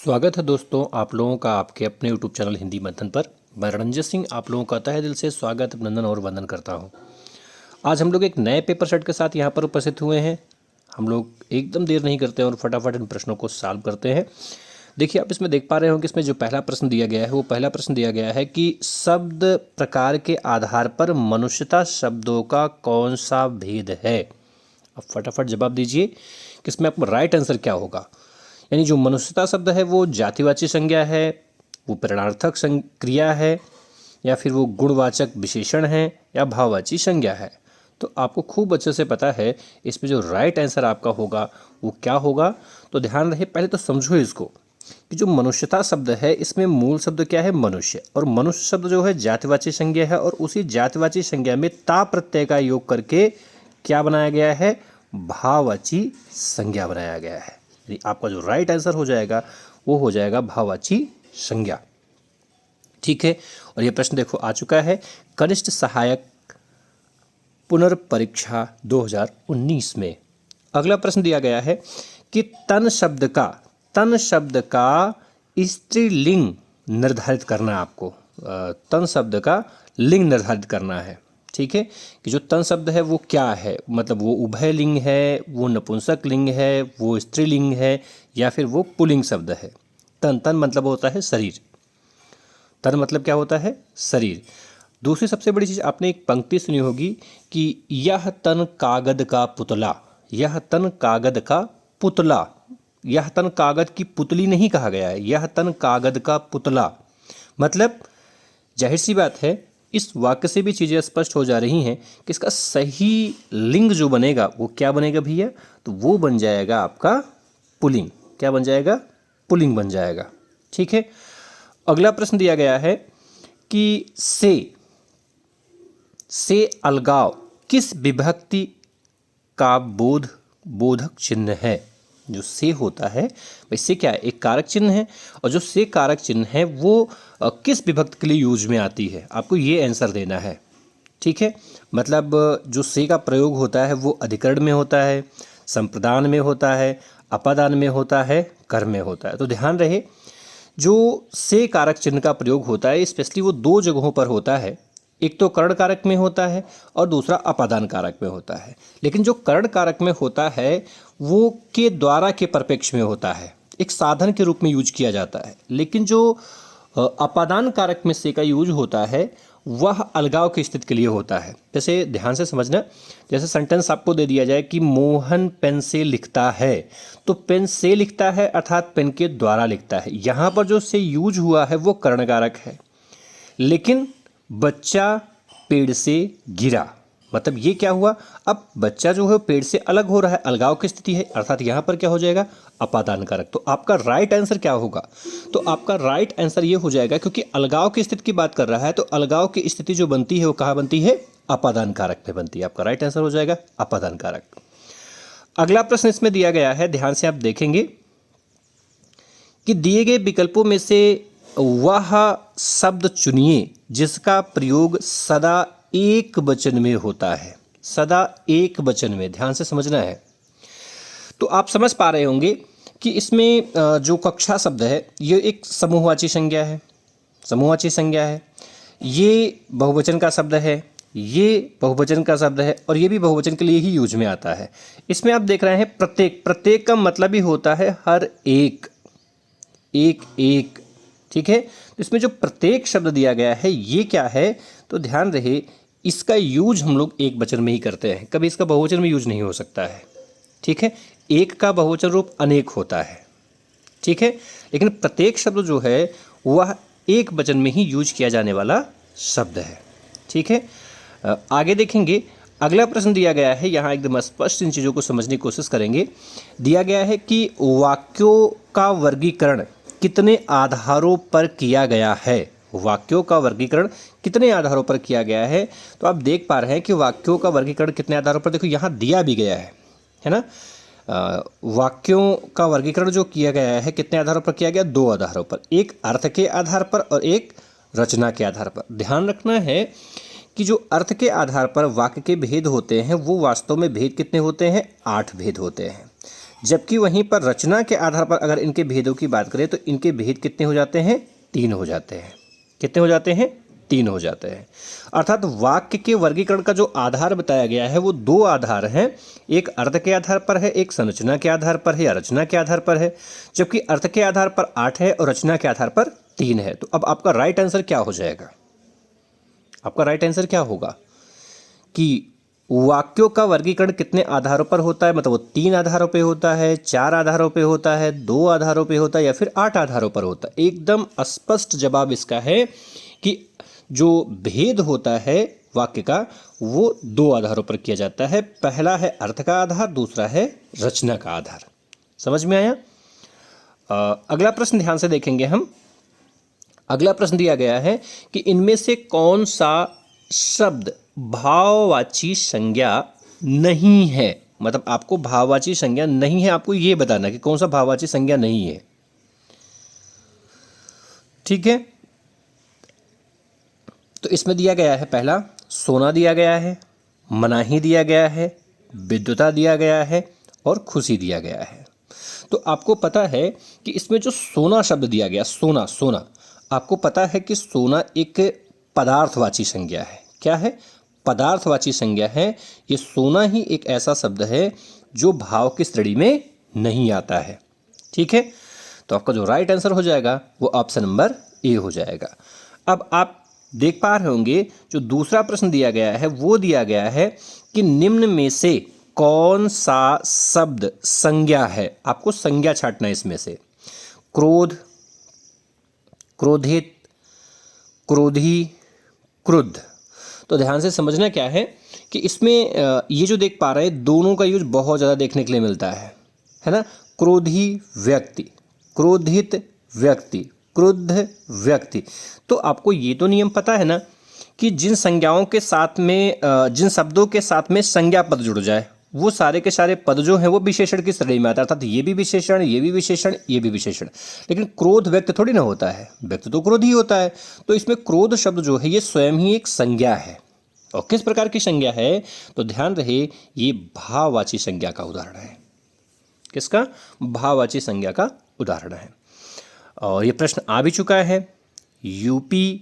स्वागत है दोस्तों आप लोगों का आपके अपने यूट्यूब चैनल हिंदी मंथन पर। मैं रणजीत सिंह आप लोगों का तहे दिल से स्वागत अभिनंदन और वंदन करता हूं। आज हम लोग एक नए पेपर सेट के साथ यहां पर उपस्थित हुए हैं। हम लोग एकदम देर नहीं करते हैं और फटाफट इन प्रश्नों को सॉल्व करते हैं। देखिए, आप इसमें देख पा रहे हो कि इसमें जो पहला प्रश्न दिया गया है वो पहला प्रश्न दिया गया है कि शब्द प्रकार के आधार पर मनुष्यता शब्दों का कौन सा भेद है। अब फटाफट जवाब दीजिए कि इसमें आपको राइट आंसर क्या होगा। यानी जो मनुष्यता शब्द है वो जातिवाची संज्ञा है, वो प्रेरणार्थक क्रिया है, या फिर वो गुणवाचक विशेषण है, या भाववाची संज्ञा है। तो आपको खूब अच्छे से पता है इसमें जो राइट आंसर आपका होगा वो क्या होगा। तो ध्यान रहे, पहले तो समझो इसको कि जो मनुष्यता शब्द है इसमें मूल शब्द क्या है, मनुष्य। और मनुष्य शब्द जो है जातिवाची संज्ञा है, और उसी जातिवाची संज्ञा में ता प्रत्यय का योग करके क्या बनाया गया है, भाववाची संज्ञा बनाया गया है। आपका जो राइट आंसर हो जाएगा वो हो जाएगा भाववाची संज्ञा। ठीक है, और ये प्रश्न देखो आ चुका है कनिष्ठ सहायक पुनर्परीक्षा 2019 में। अगला प्रश्न दिया गया है कि तन शब्द का स्त्रीलिंग निर्धारित करना है आपको। तन शब्द का लिंग निर्धारित करना है। ठीक है, कि जो तन शब्द है वो क्या है, मतलब वो उभय लिंग है, वो नपुंसक लिंग है, वो स्त्रीलिंग है, या फिर वो पुल्लिंग शब्द है। तन मतलब होता है शरीर। तन मतलब क्या होता है, शरीर। दूसरी सबसे बड़ी चीज़, आपने एक पंक्ति सुनी होगी कि यह तन कागद का पुतला। यह तन कागद का पुतला, यह तन कागद की पुतली नहीं कहा गया है, यह तन कागद का पुतला। मतलब जाहिर सी बात है इस वाक्य से भी चीज़ें स्पष्ट हो जा रही हैं कि इसका सही लिंग जो बनेगा वो क्या बनेगा भैया, तो वो बन जाएगा आपका पुल्लिंग। क्या बन जाएगा, पुल्लिंग बन जाएगा। ठीक है, अगला प्रश्न दिया गया है कि से अलगाव किस विभक्ति का बोधक चिन्ह है। जो से होता है भाई, से क्या है, एक कारक चिन्ह है, और जो से कारक चिन्ह है वो किस विभक्ति के लिए यूज में आती है, आपको ये आंसर देना है। ठीक है, मतलब जो से का प्रयोग होता है वो अधिकरण में होता है, संप्रदान में होता है, अपादान में होता है, कर में होता है। तो ध्यान रहे, जो से कारक चिन्ह का प्रयोग होता है स्पेशली वो दो जगहों पर होता है। एक तो कर्ण कारक में होता है और दूसरा अपादान कारक में होता है। लेकिन जो कर्ण कारक में होता है वो के द्वारा के परिप्रेक्ष्य में होता है, एक साधन के रूप में यूज किया जाता है। लेकिन जो अपादान कारक में से का यूज होता है वह अलगाव की स्थिति के लिए होता है। जैसे ध्यान से समझना, जैसे सेंटेंस आपको दे दिया जाए कि मोहन पेन से लिखता है, तो पेन से लिखता है अर्थात पेन के द्वारा लिखता है। यहाँ पर जो से यूज हुआ है वो कर्ण कारक है। लेकिन बच्चा पेड़ से गिरा, मतलब ये क्या हुआ, अब बच्चा जो है पेड़ से अलग हो रहा है, अलगाव की स्थिति है, अर्थात यहाँ पर क्या हो जाएगा, अपादान कारक। तो आपका राइट आंसर क्या होगा, तो आपका राइट आंसर ये हो जाएगा, क्योंकि अलगाव की स्थिति की बात कर रहा है तो अलगाव की स्थिति जो बनती है वो कहाँ बनती है, अपादान कारक में बनती है। आपका राइट आंसर हो जाएगा अपादान कारक। अगला प्रश्न इसमें दिया गया है, ध्यान से आप देखेंगे कि दिए गए विकल्पों में से वह शब्द चुनिए जिसका प्रयोग सदा एक वचन में होता है। सदा एक वचन में, ध्यान से समझना है। तो आप समझ पा रहे होंगे कि इसमें जो कक्षा शब्द है ये एक समूहवाची संज्ञा है। समूहवाची संज्ञा है, ये बहुवचन का शब्द है, ये बहुवचन का शब्द है, और ये भी बहुवचन के लिए ही यूज में आता है। इसमें आप देख रहे हैं प्रत्येक का मतलब ही होता है हर एक, एक। ठीक है, तो इसमें जो प्रत्येक शब्द दिया गया है ये क्या है, तो ध्यान रहे इसका यूज हम लोग एक वचन में ही करते हैं, कभी इसका बहुवचन में यूज नहीं हो सकता है। ठीक है, एक का बहुवचन रूप अनेक होता है। ठीक है, लेकिन प्रत्येक शब्द जो है वह एक वचन में ही यूज किया जाने वाला शब्द है। ठीक है, आगे देखेंगे। अगला प्रश्न दिया गया है, यहाँ एकदम स्पष्ट इन चीज़ों को समझने की कोशिश करेंगे। दिया गया है कि वाक्यों का वर्गीकरण कितने आधारों पर किया गया है। वाक्यों का वर्गीकरण कितने आधारों पर किया गया है, तो आप देख पा रहे हैं कि वाक्यों का वर्गीकरण कितने आधारों पर, देखो यहाँ दिया भी गया है ना। वाक्यों का वर्गीकरण जो किया गया है कितने आधारों पर किया गया, दो आधारों पर, एक अर्थ के आधार पर और एक रचना के आधार पर। ध्यान रखना है कि जो अर्थ के आधार पर वाक्य के भेद होते हैं वो वास्तव में भेद कितने होते हैं, 8 भेद होते हैं। जबकि वहीं पर रचना के आधार पर अगर इनके भेदों की बात करें तो इनके भेद कितने हो जाते हैं? 3 हो जाते हैं। कितने हो जाते हैं? 3 हो जाते हैं। अर्थात वाक्य के वर्गीकरण का जो आधार बताया गया है वो 2 आधार हैं, एक अर्थ के आधार पर है, एक संरचना के आधार पर है या रचना के आधार पर है। जबकि अर्थ के आधार पर 8 है और रचना के आधार पर 3 है। तो अब आपका राइट आंसर क्या हो जाएगा? आपका राइट आंसर क्या होगा कि वाक्यों का वर्गीकरण कितने आधारों पर होता है? मतलब वो 3 आधारों पे होता है, 4 आधारों पे होता है, 2 आधारों पे होता है या फिर 8 आधारों पर होता है? एकदम स्पष्ट जवाब इसका है कि जो भेद होता है वाक्य का वो 2 आधारों पर किया जाता है। पहला है अर्थ का आधार, दूसरा है रचना का आधार। समझ में आया? अगला प्रश्न ध्यान से देखेंगे हम। अगला प्रश्न दिया गया है कि इनमें से कौन सा शब्द भाववाची संज्ञा नहीं है? मतलब आपको भाववाची संज्ञा नहीं है, आपको ये बताना कि कौन सा भाववाची संज्ञा नहीं है। ठीक है, तो इसमें दिया गया है, पहला सोना दिया गया है, मनाही दिया गया है, विद्युता दिया गया है और खुशी दिया गया है। तो आपको पता है कि इसमें जो सोना शब्द दिया गया, सोना सोना, आपको पता है कि सोना एक पदार्थवाची संज्ञा है। क्या है? पदार्थवाची संज्ञा है। ये सोना ही एक ऐसा शब्द है जो भाव की श्रेणी में नहीं आता है। ठीक है, तो आपका जो राइट आंसर हो जाएगा वो ऑप्शन नंबर ए हो जाएगा। अब आप देख पा रहे होंगे जो दूसरा प्रश्न दिया गया है वो दिया गया है कि निम्न में से कौन सा शब्द संज्ञा है? आपको संज्ञा छांटना है इसमें से। क्रोध, क्रोधित, क्रोधी, क्रुद्ध। तो ध्यान से समझना क्या है कि इसमें ये जो देख पा रहे हैं दोनों का यूज बहुत ज़्यादा देखने के लिए मिलता है ना? क्रोधी व्यक्ति, क्रोधित व्यक्ति, क्रुद्ध व्यक्ति। तो आपको ये तो नियम पता है ना कि जिन संज्ञाओं के साथ में जिन शब्दों के साथ में संज्ञा पद जुड़ जाए वो सारे के सारे पद जो हैं वो विशेषण की श्रेणी में आता है। अर्थात ये भी विशेषण, ये भी विशेषण, ये भी विशेषण। लेकिन क्रोध व्यक्त थोड़ी ना होता है, व्यक्त तो क्रोध ही होता है। तो इसमें क्रोध शब्द जो है ये स्वयं ही एक संज्ञा है। और किस प्रकार की संज्ञा है? तो ध्यान रहे ये भाववाची संज्ञा का उदाहरण है। किसका? भाववाची संज्ञा का उदाहरण है। और ये प्रश्न आ भी चुका है यूपी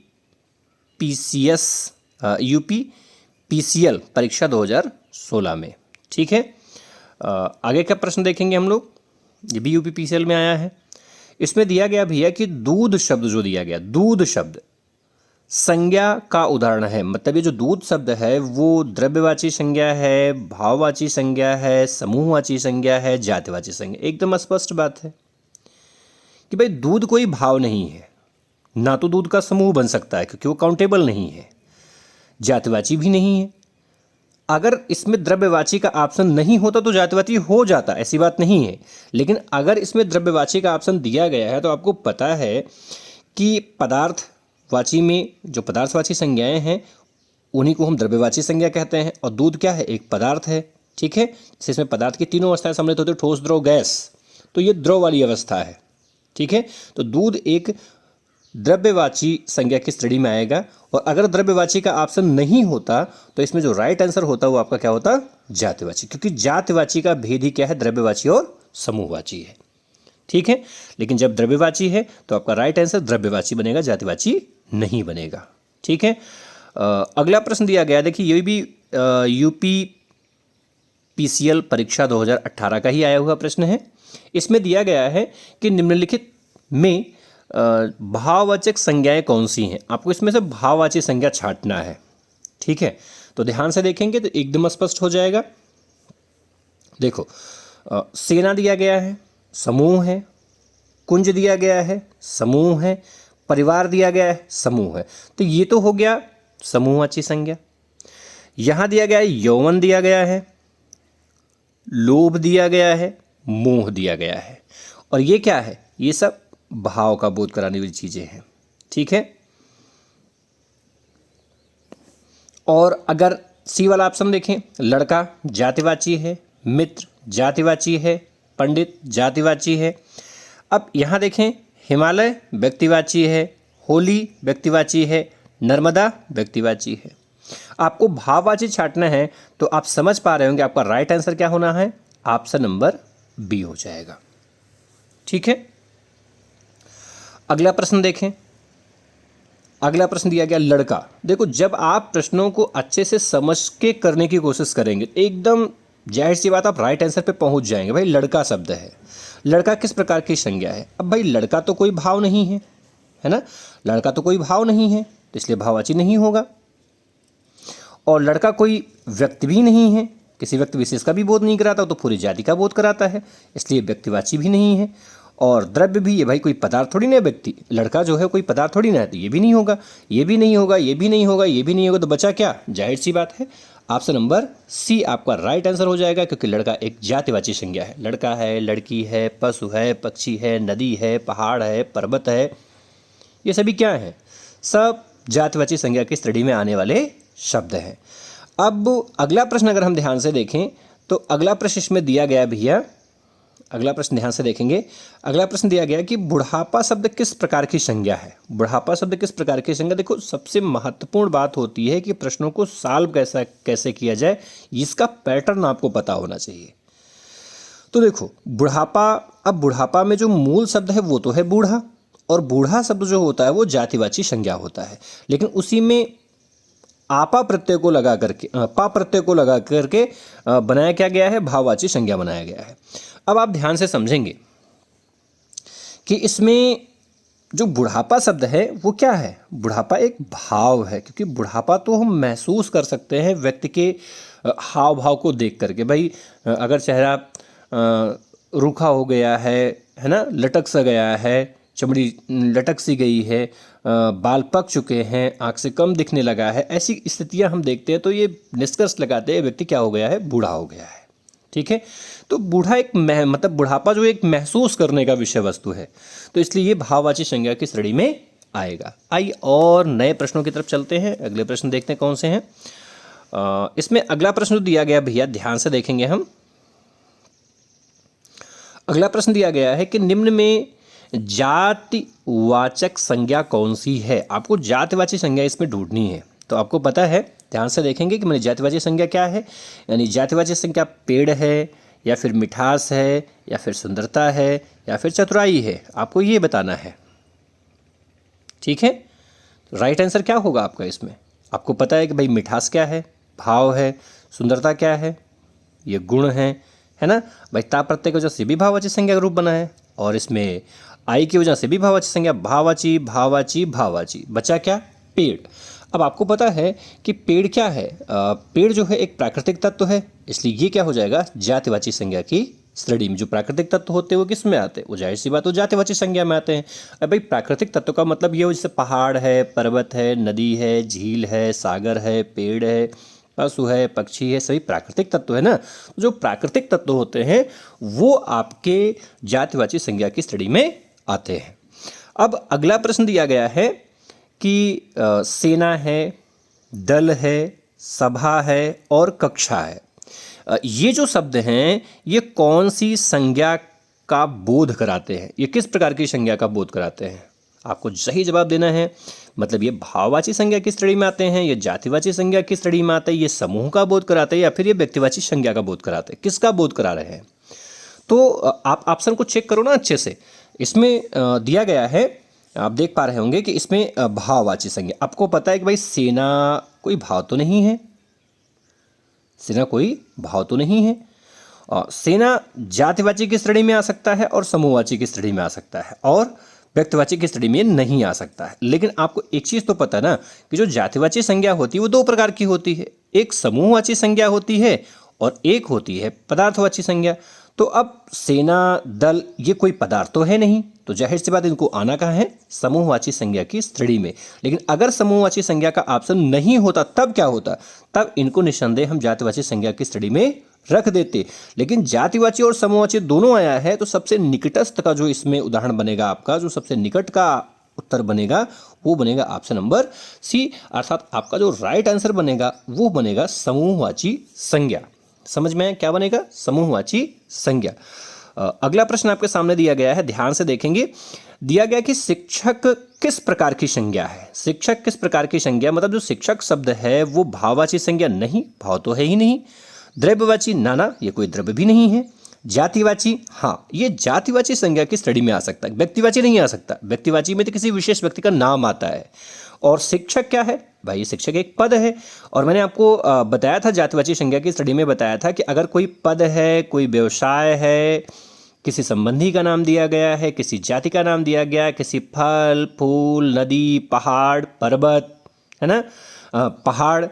परीक्षा 2016 में। ठीक है, आगे का प्रश्न देखेंगे हम लोग। ये भी यूपी में आया है। इसमें दिया गया भैया कि दूध शब्द जो दिया गया, दूध शब्द संज्ञा का उदाहरण है। मतलब ये जो दूध शब्द है वो द्रव्यवाची संज्ञा है, भाववाची संज्ञा है, समूहवाची संज्ञा है, जातिवाची संज्ञा। एकदम स्पष्ट बात है कि भाई दूध कोई भाव नहीं है, ना तो दूध का समूह बन सकता है क्योंकि वो काउंटेबल नहीं है, जातिवाची भी नहीं है। अगर इसमें द्रव्यवाची का ऑप्शन नहीं होता तो जातिवाची हो जाता, ऐसी बात नहीं है। लेकिन अगर इसमें द्रव्यवाची का ऑप्शन दिया गया है तो आपको पता है कि पदार्थवाची में जो पदार्थवाची संज्ञाएं हैं उन्हीं को हम द्रव्यवाची संज्ञा कहते हैं। और दूध क्या है? एक पदार्थ है। ठीक है, जिसमें पदार्थ की तीनों अवस्थाएं सम्मिलित होती है, ठोस, द्रव, गैस। तो ये द्रव वाली अवस्था है। ठीक है, तो दूध एक द्रव्यवाची संज्ञा की श्रेणी में आएगा। और अगर द्रव्यवाची का ऑप्शन नहीं होता तो इसमें जो राइट आंसर होता वो आपका क्या होता? जातिवाची। क्योंकि जातिवाची का भेद ही क्या है? द्रव्यवाची और समूहवाची है। ठीक है, लेकिन जब द्रव्यवाची है तो आपका राइट आंसर द्रव्यवाची बनेगा, जातिवाची नहीं बनेगा। ठीक है, अगला प्रश्न दिया गया, देखिए ये भी यूपी परीक्षा 2018 का ही आया हुआ प्रश्न है। इसमें दिया गया है कि निम्नलिखित में भाववाचक संज्ञाएं कौन सी हैं? आपको इसमें से भाववाची संज्ञा छांटना है। ठीक है, तो ध्यान से देखेंगे तो एकदम स्पष्ट हो जाएगा। देखो, सेना दिया गया है, समूह है, कुंज दिया गया है, समूह है, परिवार दिया गया है, समूह है। तो ये तो हो गया समूहवाची संज्ञा। यहाँ दिया गया है यौवन दिया गया है, लोभ दिया गया है, मोह दिया गया है। और ये क्या है? ये सब भाव का बोध कराने वाली चीज़ें हैं। ठीक है, और अगर सी वाला ऑप्शन देखें, लड़का जातिवाची है, मित्र जातिवाची है, पंडित जातिवाची है। अब यहाँ देखें, हिमालय व्यक्तिवाची है, होली व्यक्तिवाची है, नर्मदा व्यक्तिवाची है। आपको भाववाची छांटना है तो आप समझ पा रहे होंगे आपका राइट आंसर क्या होना है? ऑप्शन नंबर बी हो जाएगा। ठीक है, अगला प्रश्न देखें। अगला प्रश्न दिया गया लड़का। देखो, जब आप प्रश्नों को अच्छे से समझ के करने की कोशिश करेंगे एकदम जाहिर सी बात आप राइट आंसर पे पहुंच जाएंगे। भाई लड़का शब्द है, लड़का किस प्रकार की संज्ञा है? अब भाई लड़का तो कोई भाव नहीं है ना, लड़का तो कोई भाव नहीं है तो इसलिए भाववाची नहीं होगा। और लड़का कोई व्यक्ति भी नहीं है, किसी व्यक्ति विशेष का भी बोध नहीं कराता, तो पूरी जाति का बोध कराता है, इसलिए व्यक्तिवाची भी नहीं है। और द्रव्य भी, ये भाई कोई पदार्थ थोड़ी ना है, व्यक्ति लड़का जो है कोई पदार्थ थोड़ी ना है, तो ये भी नहीं होगा, ये भी नहीं होगा, ये भी नहीं होगा, ये भी नहीं होगा, तो बचा क्या? जाहिर सी बात है ऑप्शन नंबर सी आपका राइट आंसर हो जाएगा, क्योंकि लड़का एक जातिवाची संज्ञा है। लड़का है, लड़की है, पशु है, पक्षी है, नदी है, पहाड़ है, पर्वत है, ये सभी क्या हैं? सब जातिवाची संज्ञा की श्रेणी में आने वाले शब्द हैं। अब अगला प्रश्न अगर हम ध्यान से देखें तो अगला प्रश्न इसमें दिया गया भैया, अगला प्रश्न ध्यान से देखेंगे। अगला प्रश्न दिया गया कि बुढ़ापा शब्द किस प्रकार की संज्ञा है? बुढ़ापा शब्द किस प्रकार की संज्ञा? देखो, सबसे महत्वपूर्ण बात होती है कि प्रश्नों को सॉल्व कैसे किया जाए, इसका पैटर्न आपको पता होना चाहिए। तो देखो, बुढ़ापा, अब बुढ़ापा में जो मूल शब्द है वो तो है बूढ़ा, और बूढ़ा शब्द जो होता है वो जातिवाची संज्ञा होता है, लेकिन उसी में आपा प्रत्यय को लगा करके, पा प्रत्यय को लगा करके बनाया क्या गया है? भाववाची संज्ञा बनाया गया है। अब आप ध्यान से समझेंगे कि इसमें जो बुढ़ापा शब्द है वो क्या है? बुढ़ापा एक भाव है, क्योंकि बुढ़ापा तो हम महसूस कर सकते हैं व्यक्ति के हाव भाव को देख करके। भाई अगर चेहरा रूखा हो गया है ना, लटक सा गया है, चमड़ी लटक सी गई है, बाल पक चुके हैं, आँख से कम दिखने लगा है, ऐसी स्थितियां हम देखते हैं तो ये निष्कर्ष लगाते हैं व्यक्ति क्या हो गया है? बूढ़ा हो गया है। ठीक है, तो बूढ़ा एक मतलब बुढ़ापा जो एक महसूस करने का विषय वस्तु है, तो इसलिए ये भाववाची संज्ञा की श्रेणी में आएगा। आइए और नए प्रश्नों की तरफ चलते हैं। अगले प्रश्न देखते हैं कौन से हैं। इसमें अगला प्रश्न जो दिया गया भैया, ध्यान से देखेंगे हम। अगला प्रश्न दिया गया है कि निम्न में जातिवाचक संज्ञा कौन सी है? आपको जातिवाची संज्ञा इसमें ढूंढनी है। तो आपको पता है, ध्यान से देखेंगे कि मैंने जातिवाची संज्ञा क्या है। यानी जातिवाची संज्ञा पेड़ है, या फिर मिठास है, या फिर सुंदरता है, या फिर चतुराई है, आपको ये बताना है। ठीक है, तो राइट आंसर क्या होगा आपका इसमें? आपको पता है कि भाई मिठास क्या है? भाव है। सुंदरता क्या है? ये गुण है ना। भाई ता प्रत्यय की वजह से भी भाववाची संज्ञा का रूप बना है, और इसमें आई की वजह से भी भाववाची संज्ञा, भाववाची भाववाची भाववाची। बचा क्या? पेड़। अब आपको पता है कि पेड़ क्या है? पेड़ जो है एक प्राकृतिक तत्व है, इसलिए ये क्या हो जाएगा? जातिवाची संज्ञा की श्रेणी में। जो प्राकृतिक तत्व होते हैं वो किस में आते हैं? वो जाहिर सी बात हो जातिवाची संज्ञा में आते हैं। अब भाई प्राकृतिक तत्व का मतलब ये हो, जैसे पहाड़ है, पर्वत है, नदी है, झील है, सागर है, पेड़ है, पशु है, पक्षी है, सभी प्राकृतिक तत्व है ना। जो प्राकृतिक तत्व होते हैं वो आपके जातिवाची संज्ञा की श्रेणी में आते हैं। अब अगला प्रश्न दिया गया है कि सेना है, दल है, सभा है और कक्षा है। ये जो शब्द हैं ये कौन सी संज्ञा का बोध कराते हैं? ये किस प्रकार की संज्ञा का बोध कराते हैं? आपको सही जवाब देना है। मतलब ये भाववाची संज्ञा की श्रेणी में आते हैं, ये जातिवाची संज्ञा की श्रेणी में आते हैं, ये समूह का बोध कराते हैं, या फिर ये व्यक्तिवाची संज्ञा का बोध कराते हैं? किसका बोध करा रहे हैं? तो आप ऑप्शन को चेक करो ना अच्छे से। इसमें दिया गया है, आप देख पा रहे होंगे कि इसमें भाववाची संज्ञा। आपको पता है कि भाई सेना कोई भाव तो नहीं है, सेना कोई भाव तो नहीं है। सेना जातिवाची की श्रेणी में आ सकता है और समूहवाची की श्रेणी में आ सकता है, और व्यक्तिवाची की श्रेणी में नहीं आ सकता है। लेकिन आपको एक चीज़ तो पता ना कि जो जातिवाची संज्ञा होती है वो दो प्रकार की होती है, एक समूहवाची संज्ञा होती है और एक होती है पदार्थवाची संज्ञा। तो अब सेना, दल, ये कोई पदार्थ तो है नहीं, तो जाहिर सी बात इनको आना कहाँ है? समूहवाची संज्ञा की श्रेणी में। लेकिन अगर समूहवाची संज्ञा का ऑप्शन नहीं होता तब क्या होता? तब इनको निस्संदेह हम जातिवाची संज्ञा की श्रेणी में रख देते। लेकिन जातिवाची और समूहवाची दोनों आया है, तो सबसे निकटस्थ का जो इसमें उदाहरण बनेगा आपका, जो सबसे निकट का उत्तर बनेगा वो बनेगा ऑप्शन नंबर सी। अर्थात आपका जो राइट आंसर बनेगा वो बनेगा समूहवाची संज्ञा। समझ में क्या बनेगा? समूहवाची संज्ञा। अगला प्रश्न आपके सामने दिया गया है, ध्यान से देखेंगे। दिया गया कि शिक्षक किस प्रकार की संज्ञा है? शिक्षक किस प्रकार की संज्ञा, मतलब जो शिक्षक शब्द है वो भाववाची संज्ञा नहीं, भाव तो है ही नहीं। द्रव्यवाची नाना, ये कोई द्रव्य भी नहीं है। जातिवाची, हाँ ये जातिवाची संज्ञा की श्रेणी में आ सकता है, व्यक्तिवाची नहीं आ सकता। व्यक्तिवाची में तो किसी विशेष व्यक्ति का नाम आता है। और शिक्षक क्या है भाई, शिक्षक एक पद है। और मैंने आपको बताया था जातिवाची संज्ञा की श्रेणी में बताया था कि अगर कोई पद है, कोई व्यवसाय है, किसी संबंधी का नाम दिया गया है, किसी जाति का नाम दिया गया है, किसी फल फूल, नदी, पहाड़, पर्वत, है ना, पहाड़,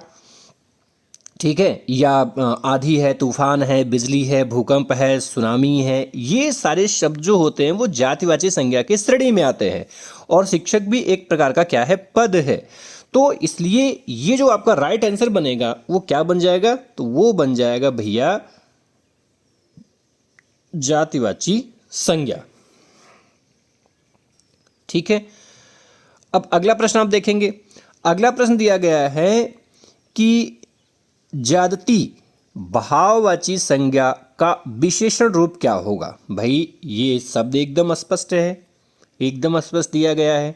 ठीक है, या आंधी है, तूफान है, बिजली है, भूकंप है, सुनामी है, ये सारे शब्द जो होते हैं वो जातिवाची संज्ञा के श्रेणी में आते हैं। और शिक्षक भी एक प्रकार का क्या है, पद है। तो इसलिए ये जो आपका राइट आंसर बनेगा वो क्या बन जाएगा, तो वो बन जाएगा भैया जातिवाची संज्ञा। ठीक है, अब अगला प्रश्न आप देखेंगे। अगला प्रश्न दिया गया है कि ज्यादती भाववाची संज्ञा का विशेषण रूप क्या होगा। भाई ये शब्द एकदम स्पष्ट है, एकदम स्पष्ट दिया गया है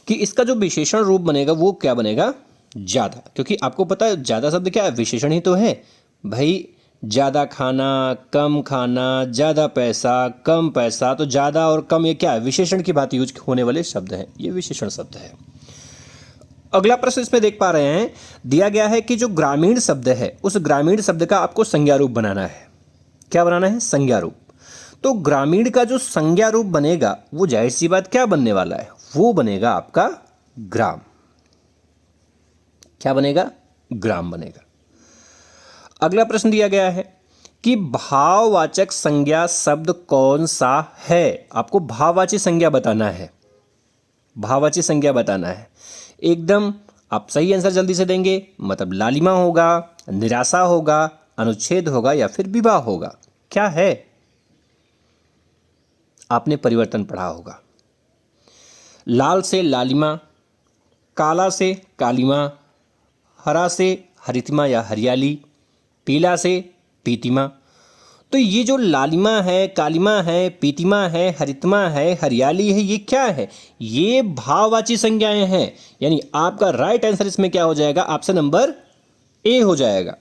कि इसका जो विशेषण रूप बनेगा वो क्या बनेगा, ज़्यादा। क्योंकि आपको पता है ज़्यादा शब्द क्या है, विशेषण ही तो है भाई। ज़्यादा खाना, कम खाना, ज़्यादा पैसा, कम पैसा, तो ज़्यादा और कम ये क्या है, विशेषण की बात यूज होने वाले शब्द हैं, ये विशेषण शब्द है। अगला प्रश्न इसमें देख पा रहे हैं, दिया गया है कि जो ग्रामीण शब्द है उस ग्रामीण शब्द का आपको संज्ञा रूप बनाना है। क्या बनाना है, संज्ञा रूप। तो ग्रामीण का जो संज्ञा रूप बनेगा वो जाहिर सी बात क्या बनने वाला है, वो बनेगा आपका ग्राम। क्या बनेगा, ग्राम बनेगा। अगला प्रश्न दिया गया है कि भाववाचक संज्ञा शब्द कौन सा है। आपको भाववाची संज्ञा बताना है, भाववाची संज्ञा बताना है। एकदम आप सही आंसर जल्दी से देंगे, मतलब लालिमा होगा, निराशा होगा, अनुच्छेद होगा या फिर विवाह होगा। क्या है, आपने परिवर्तन पढ़ा होगा। लाल से लालिमा, काला से कालिमा, हरा से हरितिमा या हरियाली, पीला से पीतिमा। तो ये जो लालिमा है, कालिमा है, पीतिमा है, हरितिमा है, हरियाली है, ये क्या है, ये भाववाची संज्ञाएं हैं। यानी आपका राइट आंसर इसमें क्या हो जाएगा, ऑप्शन नंबर ए हो जाएगा।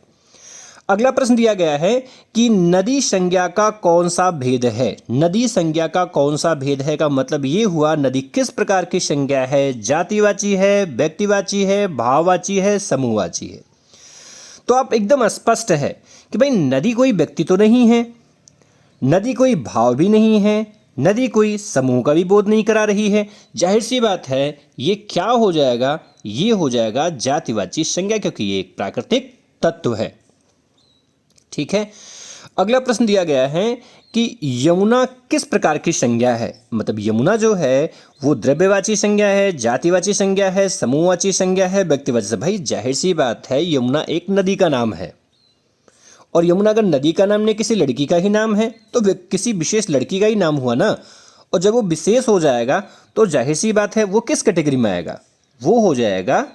अगला प्रश्न दिया गया है कि नदी संज्ञा का कौन सा भेद है। नदी संज्ञा का कौन सा भेद है का मतलब ये हुआ नदी किस प्रकार की संज्ञा है, जातिवाची है, व्यक्तिवाची है, भाववाची है, समूहवाची है। तो आप एकदम स्पष्ट है कि भाई नदी कोई व्यक्ति तो नहीं है, नदी कोई भाव भी नहीं है, नदी कोई समूह का भी बोध नहीं करा रही है। जाहिर सी बात है ये क्या हो जाएगा, ये हो जाएगा जातिवाची संज्ञा, क्योंकि ये एक प्राकृतिक तत्व है। ठीक है, अगला प्रश्न दिया गया है कि यमुना किस प्रकार की संज्ञा है। मतलब यमुना जो है वो द्रव्यवाची संज्ञा है, जातिवाची संज्ञा है, समूहवाची संज्ञा है, व्यक्तिवाची से। भाई जाहिर सी बात है यमुना एक नदी का नाम है, और यमुना अगर नदी का नाम नहीं किसी लड़की का ही नाम है तो किसी विशेष लड़की का ही नाम हुआ ना। और जब वो विशेष हो जाएगा तो जाहिर सी बात है वो किस कैटेगरी में आएगा, वो हो जाएगा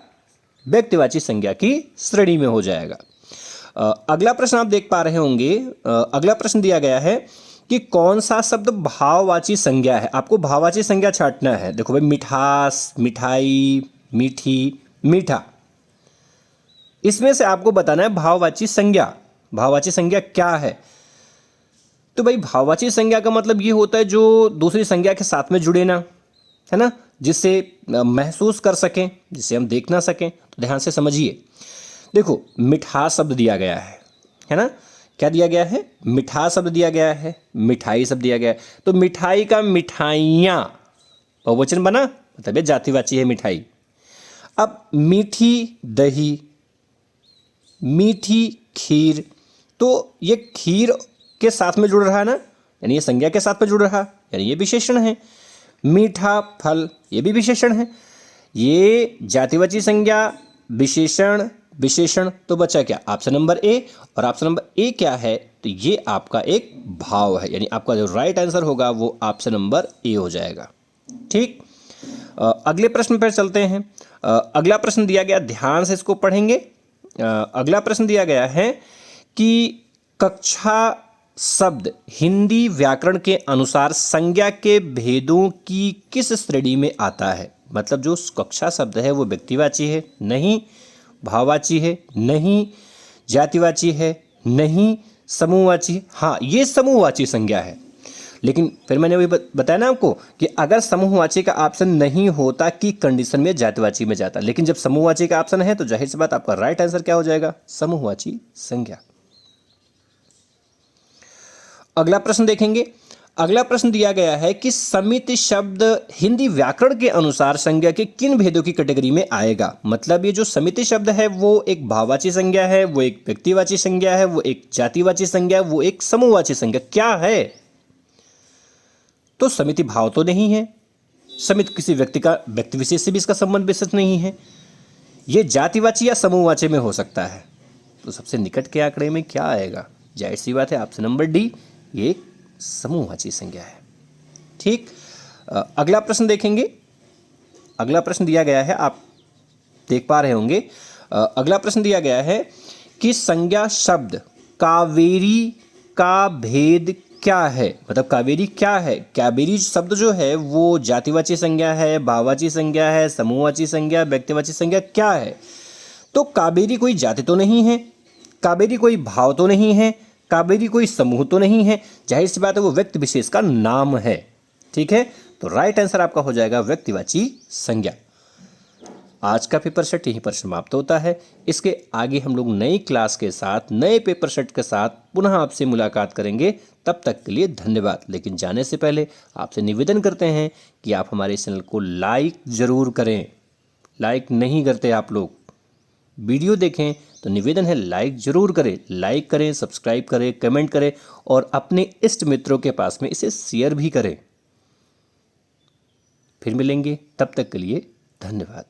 व्यक्तिवाची संज्ञा की श्रेणी में हो जाएगा। अगला प्रश्न आप देख पा रहे होंगे। अगला प्रश्न दिया गया है कि कौन सा शब्द भाववाची संज्ञा है। आपको भाववाची संज्ञा छांटना है। देखो भाई, मिठास, मिठाई, मीठी, मीठा, इसमें से आपको बताना है भाववाची संज्ञा। भाववाची संज्ञा क्या है। तो भाई भाववाची संज्ञा का मतलब ये होता है जो दूसरी संज्ञा के साथ में जुड़े ना, है ना, जिससे महसूस कर सकें, जिसे हम देख ना सकें। तो ध्यान से समझिए। देखो मिठास शब्द दिया गया है ना, क्या दिया गया है, मिठास शब्द दिया गया है, मिठाई शब्द दिया गया है। तो मिठाई का मिठाइयाँ बहुवचन बना, मतलब ये जातिवाची है मिठाई। अब मीठी दही, मीठी खीर, तो ये खीर के साथ में जुड़ रहा है ना, यानी ये संज्ञा के साथ में जुड़ रहा, यानी ये विशेषण है। मीठा फल, ये भी विशेषण है। ये जातिवाची संज्ञा, विशेषण, विशेषण, तो बचा क्या, ऑप्शन नंबर ए। और ऑप्शन नंबर ए क्या है, तो ये आपका एक भाव है, यानी आपका जो राइट आंसर होगा वो ऑप्शन नंबर ए हो जाएगा। ठीक, अगले प्रश्न पर चलते हैं। अगला प्रश्न दिया गया, ध्यान से इसको पढ़ेंगे। अगला प्रश्न दिया गया है कि कक्षा शब्द हिंदी व्याकरण के अनुसार संज्ञा के भेदों की किस श्रेणी में आता है। मतलब जो कक्षा शब्द है वो व्यक्तिवाची है नहीं, भाववाची है नहीं, जातिवाची है नहीं, समूहवाची, हाँ ये समूहवाची संज्ञा है। लेकिन फिर मैंने वही बताया ना आपको कि अगर समूहवाची का ऑप्शन नहीं होता कि कंडीशन में जातिवाची में जाता, लेकिन जब समूहवाची का ऑप्शन है तो जाहिर सी बात आपका राइट आंसर क्या हो जाएगा, समूहवाची संज्ञा। अगला प्रश्न देखेंगे। अगला प्रश्न दिया गया है कि समिति शब्द हिंदी व्याकरण के अनुसार संज्ञा के किन भेदों की कैटेगरी में आएगा। मतलब ये जो समिति शब्द है वो एक भाववाची संज्ञा है, वो एक व्यक्तिवाची संज्ञा है, वो एक जातिवाची संज्ञा है, वो एक समूहवाची संज्ञा क्या है। तो समिति भाव तो नहीं है, समिति किसी व्यक्ति विशेष से भी इसका संबंध विशेष नहीं है, ये जातिवाची या समूहवाची में हो सकता है। तो सबसे निकट के आंकड़े में क्या आएगा, जाहिर सी बात है ऑप्शन नंबर डी, ये एक समूहवाची संज्ञा है। ठीक, अगला प्रश्न देखेंगे। अगला प्रश्न दिया गया है, आप देख पा रहे होंगे। अगला प्रश्न दिया गया है कि संज्ञा शब्द कावेरी का भेद क्या है। मतलब कावेरी क्या है, कावेरी शब्द जो है वो जातिवाची संज्ञा है, भाववाची संज्ञा है, समूहवाची संज्ञा, व्यक्तिवाची संज्ञा क्या है। तो कावेरी कोई जाति तो नहीं है, कावेरी कोई भाव तो नहीं है, कावेरी कोई समूह तो नहीं है, जाहिर सी बात है वो व्यक्ति विशेष का नाम है। ठीक है, तो राइट आंसर आपका हो जाएगा व्यक्तिवाची संज्ञा। आज का पेपर सेट यहीं पर समाप्त होता है। इसके आगे हम लोग नई क्लास के साथ, नए पेपर सेट के साथ पुनः आपसे मुलाकात करेंगे। तब तक के लिए धन्यवाद। लेकिन जाने से पहले आपसे निवेदन करते हैं कि आप हमारे चैनल को लाइक ज़रूर करें। लाइक नहीं करते आप लोग, वीडियो देखें तो निवेदन है लाइक ज़रूर करें। लाइक करें, सब्सक्राइब करें, कमेंट करें और अपने इष्ट मित्रों के पास में इसे शेयर भी करें। फिर मिलेंगे, तब तक के लिए धन्यवाद।